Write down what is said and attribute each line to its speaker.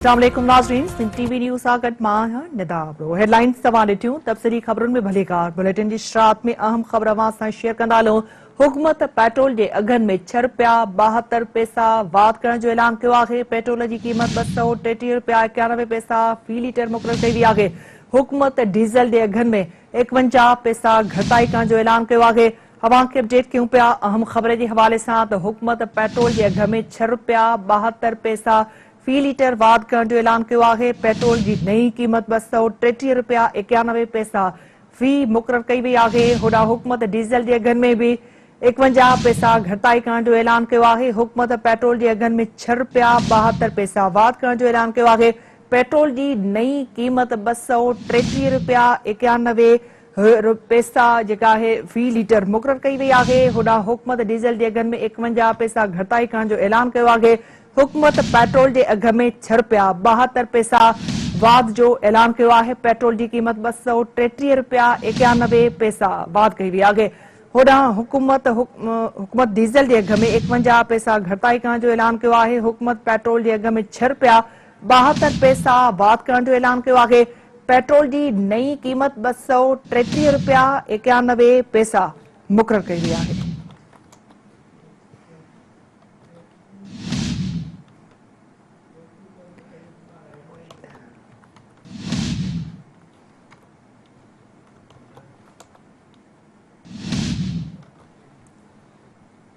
Speaker 1: अस्सलामुअलैकुम नाज़रीन, Sindh TV news आगत मां निदाब हेडलाइंस तवां ॾिठियूं तफ़सीली ख़बरुनि में भलीकार बुलेटिन जी शुरूआत में अहम ख़बर अवां सां शेयर कंदालो। हुकूमत पेट्रोल जे अघनि में 6 रुपया 72 पैसा वाध करण जो ऐलान कयो आहे। पेट्रोल जी क़ीमत 233 रुपया 91 पैसा फी लीटर मुक़ररु कई वई आहे। हुकूमत डीज़ल जे अघनि में 51 पैसा घटाई करण जो ऐलान कयो आहे। अवां खे अपडेट कयूं पिया अहम ख़बर जे हवाले सां त हुकूमत पेट्रोल जे अघ में 6 रुपया 72 पैसा फी लीटर वाध करण जो ऐलान किया है। पेट्रोल की नई कीमत 233 रुपया 91 पैसा फी मुक़ररु कई वई आहे। होॾा हुकूमत डीज़ल जे अघनि में भी 51 पैसा घटाई करण जो ऐलान किया है। हुकूमत पेट्रोल के अघनि में 6 रुपया 72 पैसा वाध करण जो ऐलान किया है। पेट्रोल की नई कीमत 233 रुपया 91 पैसा जेका है फी लीटर मुक़ररु कई वई आहे। होॾा हुकूमत डीज़ल के अघनि में 51 पैसा घटाई करण जो ऐलान किया है। हुकूमत पेट्रोल के अघ में 6 रुपया 72 पैसा वाध जो ऐलान किया है। पेट्रोल की कीमत 233 रुपया 91 पैसा वाध कई वई आहे। होॾां हुकूमत डीज़ल के अघ में 51 पैसा घटाई करण जो ऐलान किया है। हुकूमत पेट्रोल के अघ में 6 रुपया 72 पैसा वाध करण जो ऐलान किया है। पेट्रोल की नई कीमत 233 रुपया 91 पैसा मुक़ररु कई वई आहे।